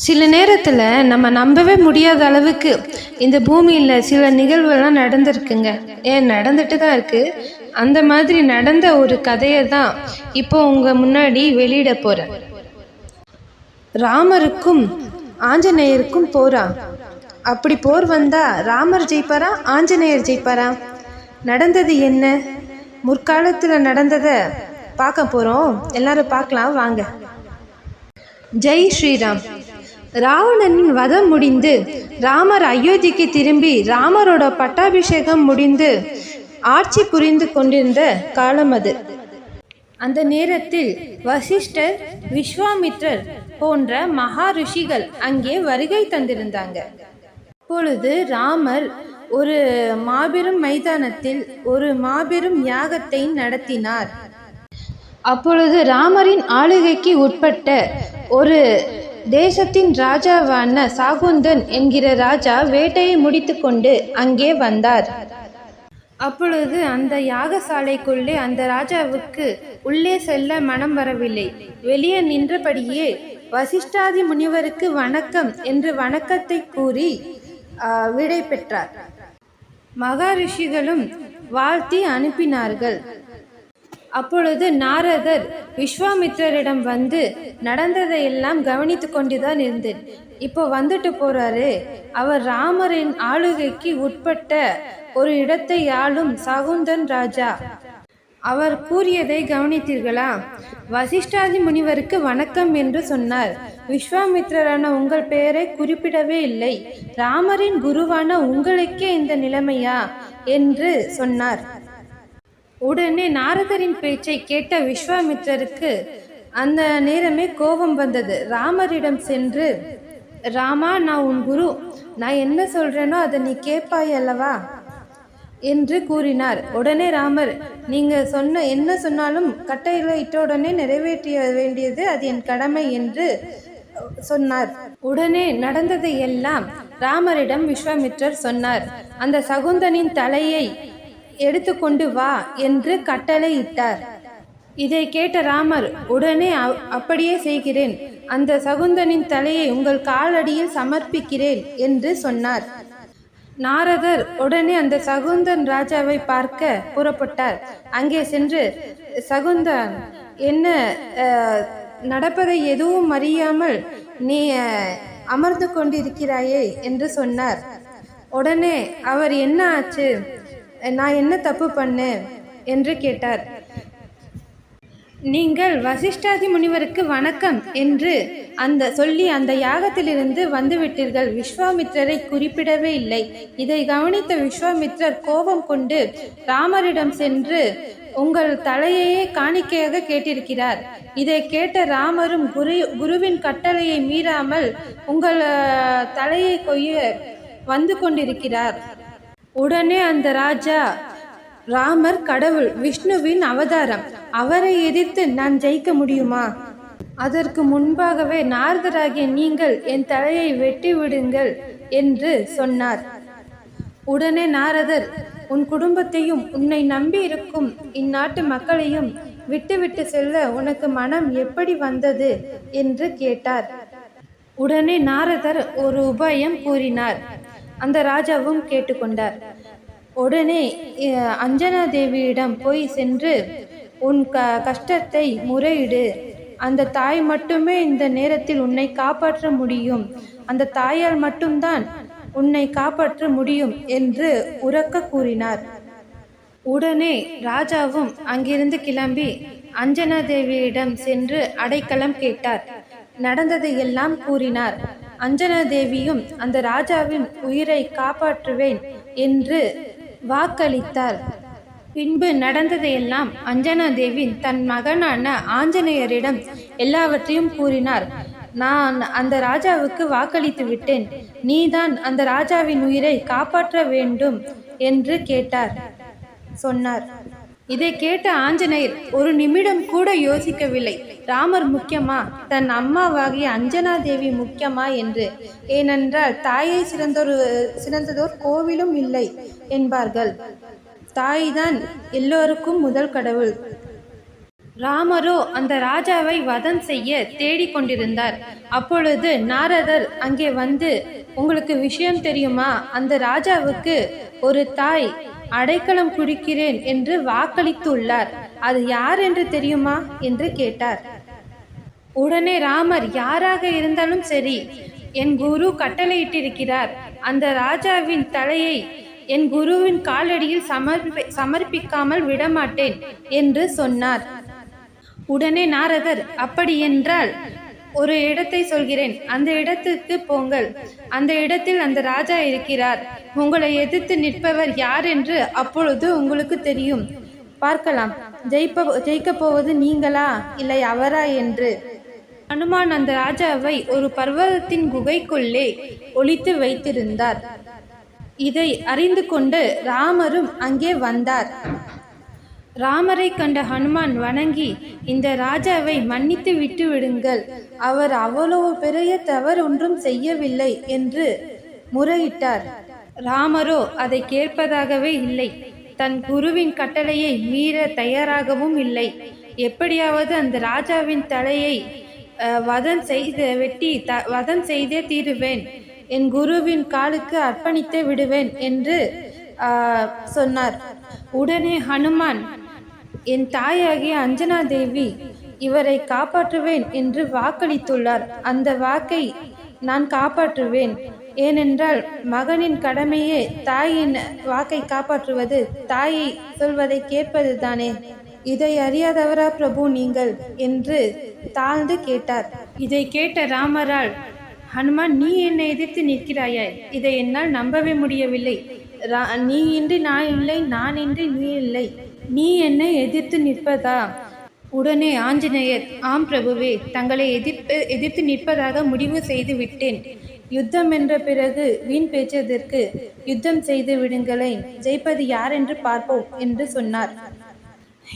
சில நேரத்தில் நம்ம நம்பவே முடியாத அளவுக்கு இந்த பூமியில் சில நிகழ்வுகள்லாம் நடந்திருக்குங்க. நடந்துட்டு தான் இருக்குது. அந்த மாதிரி நடந்த ஒரு கதையை தான் இப்போ உங்கள் முன்னாடி வெளியிட போகிறேன். ராமருக்கும் ஆஞ்சநேயருக்கும் போரா. அப்படி போர் வந்தா ராமர் ஜெயிப்பாரா, ஆஞ்சநேயர் ஜெயிப்பாரா? நடந்தது என்ன? முற்காலத்தில் நடந்ததை பார்க்க போகிறோம். எல்லாரும் பார்க்கலாம் வாங்க. ஜெய் ஸ்ரீராம். ராவணனின் வதம் முடிந்து ராமர் அயோத்திக்கு திரும்பி ராமரோட பட்டாபிஷேகம் முடிந்து ஆட்சி புரிந்து கொண்டிருந்த காலம் அது. அந்த நேரத்தில் வசிஷ்டர், விஸ்வாமித்ரர் போன்ற மகா ரிஷிகள் அங்கே வருகை தந்திருந்தாங்க. அப்பொழுது ராமர் ஒரு மாபெரும் மைதானத்தில் ஒரு மாபெரும் யாகத்தை நடத்தினார். அப்பொழுது ராமரின் ஆளுகைக்கு உட்பட்ட ஒரு தேசத்தின் ராஜாவான சாகுந்தன் என்கிற ராஜா வேட்டையை முடித்து கொண்டு அங்கே வந்தார். அப்பொழுது அந்த யாகசாலைக்குள்ளே அந்த ராஜாவுக்கு உள்ளே செல்ல மனம் வரவில்லை. வெளியே நின்றபடியே வசிஷ்டாதி முனிவருக்கு வணக்கம் என்று வணக்கத்தை கூறி விடை பெற்றார். மகாரிஷிகளும் வாழ்த்தி அனுப்பினார்கள். அப்பொழுது நாரதர் விஸ்வாமித்திரரிடம் வந்து நடந்ததையெல்லாம் கவனித்து கொண்டுதான் இருந்தேன். இப்போ வந்துட்டு போறாரு. அவர் ராமரின் ஆளுகைக்கு உட்பட்ட ஒரு இடத்தை ஆளும் சகுந்தன் ராஜா. அவர் கூறியதை கவனித்தீர்களா? வசிஷ்டாதி முனிவருக்கு வணக்கம் என்று சொன்னார். விஸ்வாமித்திரரான உங்கள் பெயரை குறிப்பிடவே இல்லை. ராமரின் குருவான உங்களுக்கே இந்த நிலைமையா என்று சொன்னார். உடனே நாரதரின் பேச்சை கேட்ட விஸ்வாமித்திரருக்கு அந்த நேரமே கோபம் வந்தது. ராமரிடம் சென்று, ராமா, நான் உன் குரு, நான் என்ன சொல்றேனோ அதை நீ கேட்பாய் அல்லவா என்று கூறினார். உடனே ராமர், நீங்க என்ன சொன்னாலும் கட்டளையிட்ட உடனே நிறைவேற்ற வேண்டியது அது என் கடமை என்று சொன்னார். உடனே நடந்ததை எல்லாம் ராமரிடம் விஸ்வாமித்திரர் சொன்னார். அந்த சகுந்தனின் தலையை எடுத்துக்கொண்டு வா என்று கட்டளை இட்டார். இதை கேட்ட ராமர், உடனே அப்படியே செய்கிறேன். அந்த சகுந்தனின் தலையை உங்கள் காலடியில் சமர்ப்பிக்கிறேன் என்று சொன்னார். நாரதர் உடனே அந்த சகுந்தன் ராஜாவை பார்க்க புறப்பட்டார். அங்கே சென்று, சகுந்தன், என்ன நடப்பதை எதுவும் அறியாமல் நீ அமர்ந்து கொண்டிருக்கிறாயே என்று சொன்னார். உடனே அவர், என்ன ஆச்சு, நான் என்ன தப்பு பண்ணேன் என்று கேட்டார். நீங்கள் வசிஷ்டாதி முனிவருக்கு வணக்கம் என்று சொல்லி அந்த யாகத்திலிருந்து வந்துவிட்டீர்கள். விஸ்வாமித்திரரை குறிப்பிடவே இல்லை. இதை கவனித்த விஸ்வாமித்திரர் கோபம் கொண்டு ராமரிடம் சென்று உங்கள் தலையையே காணிக்கையாக கேட்டிருக்கிறார். இதை கேட்ட ராமரும் குருவின் கட்டளையை மீறாமல் உங்கள் தலையை கொய்ய வந்து கொண்டிருக்கிறார். உடனே அந்த ராஜா, ராமர் கடவுள், விஷ்ணுவின் அவதாரம், அவரை எதிர்த்து நான் ஜெயிக்க முடியுமா? அதற்கு முன்பாகவே நாரதராகிய நீங்கள் என் தலையை வெட்டி விடுங்கள் என்று சொன்னார். உடனே நாரதர், உன் குடும்பத்தையும் உன்னை நம்பி இருக்கும் இந்நாட்டு மக்களையும் விட்டுவிட்டு செல்ல உனக்கு மனம் எப்படி வந்தது என்று கேட்டார். உடனே நாரதர் ஒரு உபாயம் கூறினார். அந்த ராஜாவும் கேட்டுக்கொண்டார். உடனே அஞ்சனா தேவியிடம் போய் சென்று உன் கஷ்டத்தை முறையிடு. அந்த தாய் மட்டுமே இந்த நேரத்தில் உன்னை காப்பாற்ற முடியும். அந்த தாயால் மட்டும்தான் உன்னை காப்பாற்ற முடியும் என்று உரக்க கூறினார். உடனே ராஜாவும் அங்கிருந்து கிளம்பி அஞ்சனா தேவியிடம் சென்று அடைக்கலம் கேட்டார். நடந்ததை எல்லாம் கூறினார். அஞ்சனா தேவியும் அந்த ராஜாவின் உயிரை காப்பாற்றுவேன் என்று வாக்களித்தார். பின்பு நடந்ததையெல்லாம் அஞ்சனா தேவி தன் மகனான ஆஞ்சநேயரிடம் எல்லாவற்றையும் கூறினார். நான் அந்த ராஜாவுக்கு வாக்களித்து விட்டேன். நீதான் அந்த ராஜாவின் உயிரை காப்பாற்ற வேண்டும் என்று சொன்னார். இதை கேட்ட ஆஞ்சநேயர் ஒரு நிமிடம் கூட யோசிக்கவில்லை. ராமர் முக்கியமா, தன் அம்மாவாகிய அஞ்சனா தேவி முக்கியமா என்று. ஏனென்றால் தாயை சிறந்ததோர் கோவிலும் இல்லை என்பார்கள். தாய்தான் எல்லோருக்கும் முதல் கடவுள். ராமரோ அந்த ராஜாவை வதம் செய்ய தேடிக்கொண்டிருந்தார். அப்பொழுது நாரதர் அங்கே வந்து, உங்களுக்கு விஷயம் தெரியுமா? அந்த ராஜாவுக்கு ஒரு தாய் அடைக்கலம் குடிக்கிறேன் என்று வாக்களித்துள்ளார். அது யார் என்று தெரியுமா என்று கேட்டார். உடனே ராமர், யாராக இருந்தாலும் சரி, என் குரு கட்டளையிட்டிருக்கிறார். அந்த ராஜாவின் தலையை என் குருவின் காலடியில் சமர்ப்பிக்காமல் விடமாட்டேன் என்று சொன்னார். உடனே நாரதர், அப்படி என்றால் ஒரு இடத்தை சொல்கிறேன், அந்த இடத்துக்கு போங்கள். அந்த இடத்தில் அந்த ராஜா இருக்கிறார். உங்களை எதிர்த்து நிற்பவர் யார் என்று அப்பொழுது உங்களுக்கு தெரியும். பார்க்கலாம், ஜெயிக்கப் போவது நீங்களா இல்லை அவரா என்று. ஹனுமான் அந்த ராஜாவை ஒரு பர்வதத்தின் குகைக்குள்ளே ஒளித்து வைத்திருந்தார். இதை அறிந்து கொண்டு ராமரும் அங்கே வந்தார். ராமரை கண்ட ஹனுமான் வணங்கி, இந்த ராஜாவை மன்னித்து விட்டு விடுங்கள், அவர் அவ்வளவு பெரிய தவறு ஒன்றும் செய்யவில்லை என்று முறையிட்டார். ராமரோ அதை கேட்பதாகவே இல்லை. தன் குருவின் கட்டளையை மீற தயாராகவும் இல்லை. எப்படியாவது அந்த ராஜாவின் தலையை வதம் செய்தே தீருவேன், என் குருவின் காலுக்கு அர்ப்பணித்தே விடுவேன் என்று சொன்னார். உடனே ஹனுமான், என் தாயாகிய அஞ்சனா தேவி இவரை காப்பாற்றுவேன் என்று வாக்களித்துள்ளார். அந்த வாக்கை நான் காப்பாற்றுவேன். ஏனென்றால் மகனின் கடமையே தாயின் வாக்கை காப்பாற்றுவது, தாயை சொல்வதை கேட்பது தானே. இதை அறியாதவரா பிரபு நீங்கள் என்று தாழ்ந்து கேட்டார். இதை கேட்ட ராமரால், ஹனுமான், நீ என்னை எதிர்த்து நிற்கிறாயா? இதை என்னால் நம்பவே முடியவில்லை. நீ இன்றி நான் இல்லை, நான் இன்றி நீ இல்லை, நீ என்னை எதிர்த்து நிற்பதா? உடனே ஆஞ்சநேயர், ஆம் பிரபுவே, தங்களை எதிர்த்து நிற்பதாக முடிவு செய்து விட்டேன். யுத்தம் என்ற பிறகு வீண் பேச்சதற்கு யுத்தம் செய்து விடுங்களேன், ஜெயிப்பது யார் என்று பார்ப்போம் என்று சொன்னார்.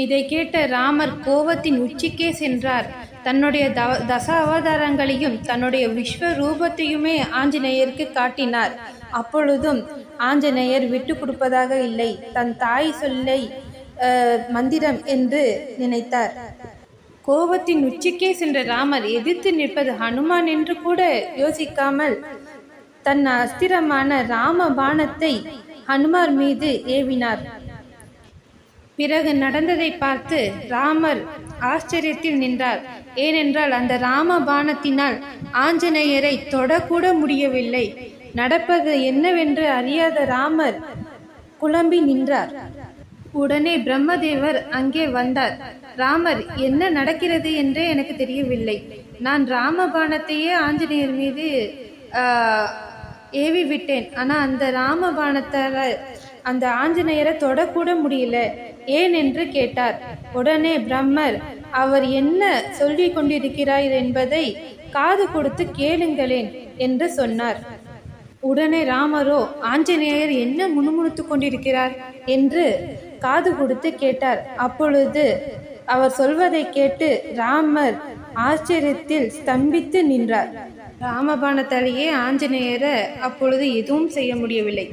இதை கேட்ட ராமர் கோபத்தின் உச்சிக்கே சென்றார். தன்னுடைய தச அவதாரங்களையும் தன்னுடைய விஸ்வரூபத்தையுமே ஆஞ்சநேயருக்கு காட்டினார். அப்பொழுதும் ஆஞ்சநேயர் விட்டு கொடுப்பதாக இல்லை. தன் தாய் சொல்லை மந்திரம் என்று நினைத்தார். கோபத்தின் உச்சிக்கே சென்ற ராமர் எதிர்த்து நிற்பது ஹனுமான் என்று கூட யோசிக்காமல் தன் அஸ்திரமான ராம பாணத்தை ஹனுமார் மீது ஏவினார். பிறகு நடந்ததை பார்த்து ராமர் ஆச்சரியத்தில் நின்றார். ஏனென்றால் அந்த ராம பாணத்தினால் ஆஞ்சநேயரை தொடக்கூட முடியவில்லை. நடப்பது என்னவென்று அறியாத ராமர் குழம்பி நின்றார். உடனே பிரம்மதேவர் அங்கே வந்தார். ராமர், என்ன நடக்கிறது என்றே எனக்கு தெரியவில்லை. நான் ராமபாணத்தையே ஆஞ்சநேயர் மீது ஏவி விட்டேன். ஆனால் அந்த ராமபாணத்தால் அந்த ஆஞ்சநேயரை தொடக்கூட முடியல, ஏன் என்று கேட்டார். உடனே பிரம்மர், அவர் என்ன சொல்லி கொண்டிருக்கிறார் என்பதை காது கொடுத்து கேளுங்களேன் என்று சொன்னார். உடனே ராமரோ, ஆஞ்சநேயர் என்ன முணுமுணுத்து கொண்டிருக்கிறார் என்று காது கொடுத்து கேட்டார். அப்பொழுது அவர் சொல்வதை கேட்டு ராமர் ஆச்சரியத்தில் ஸ்தம்பித்து நின்றார். ராமபாணத்தாலேயே ஆஞ்சநேயரை அப்பொழுது எதுவும் செய்ய முடியவில்லை.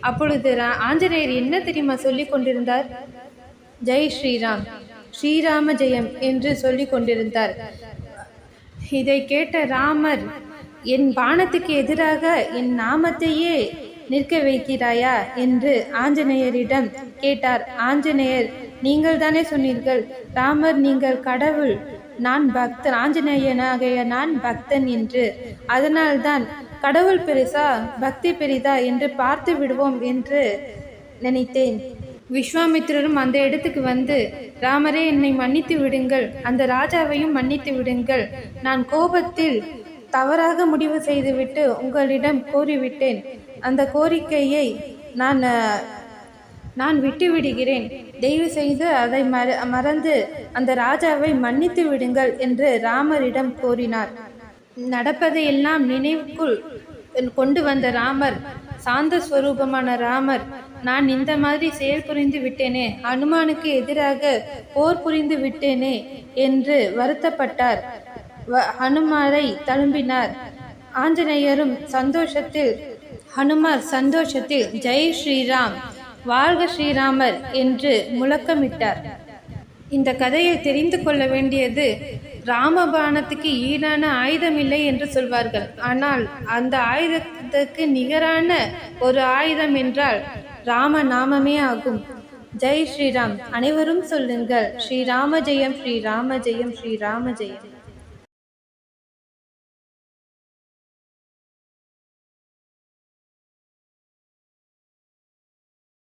அப்பொழுது ஆஞ்சநேயர் என்ன தெரியுமா சொல்லி கொண்டிருந்தார்? ஜெய் ஸ்ரீராம், ஸ்ரீராம ஜெயம் என்று சொல்லி கொண்டிருந்தார். இதை கேட்ட ராமர், என் பாணத்துக்கு எதிராக என் நாமத்தையே நிற்க வைக்கிறாயா என்று ஆஞ்சநேயரிடம் கேட்டார். ஆஞ்சநேயர், நீங்கள் தானே சொன்னீர்கள் ராமர், நீங்கள் கடவுள், நான் பக்தன், ஆஞ்சநேயனாகிய நான் பக்தன் என்று. அதனால்தான் கடவுள் பெரிசா பக்தி பெரிதா என்று பார்த்து விடுவோம் என்று நினைத்தேன். விஸ்வாமித்திரரும் அந்த இடத்துக்கு வந்து, ராமரே, என்னை மன்னித்து விடுங்கள், அந்த ராஜாவையும் மன்னித்து விடுங்கள், நான் கோபத்தில் தவறாக முடிவு செய்துவிட்டு உங்களிடம் கோரிவிட்டேன், அந்த கோரிக்கையை நான் விட்டுவிடுகிறேன், தயவு செய்து அதை மறந்து அந்த ராஜாவை மன்னித்து விடுங்கள் என்று ராமரிடம் கோரினார். நடப்பதையெல்லாம் நினைவுக்குள் கொண்டு வந்த ராமர், சாந்த ஸ்வரூபமான ராமர், நான் இந்த மாதிரி செயல் புரிந்து விட்டேனே, ஹனுமானுக்கு எதிராக போர் புரிந்து விட்டேனே என்று வருத்தப்பட்டார். ஹனுமாரை தழும்பினார். ஆஞ்சநேயரும் சந்தோஷத்தில், ஹனுமார் சந்தோஷத்தில் ஜெய் ஸ்ரீராம், வாழ்க ஸ்ரீராமர் என்று முழக்கமிட்டார். இந்த கதையில் தெரிந்து கொள்ள வேண்டியது, ராமபாணத்துக்கு ஈடான ஆயுதம் இல்லை என்று சொல்வார்கள். ஆனால் அந்த ஆயுதத்துக்கு நிகரான ஒரு ஆயுதம் என்றால் ராம நாமமே ஆகும். ஜெய் ஸ்ரீராம். அனைவரும் சொல்லுங்கள், ஸ்ரீராம ஜெயம், ஸ்ரீராம ஜெயம், ஸ்ரீராம ஜெயம்.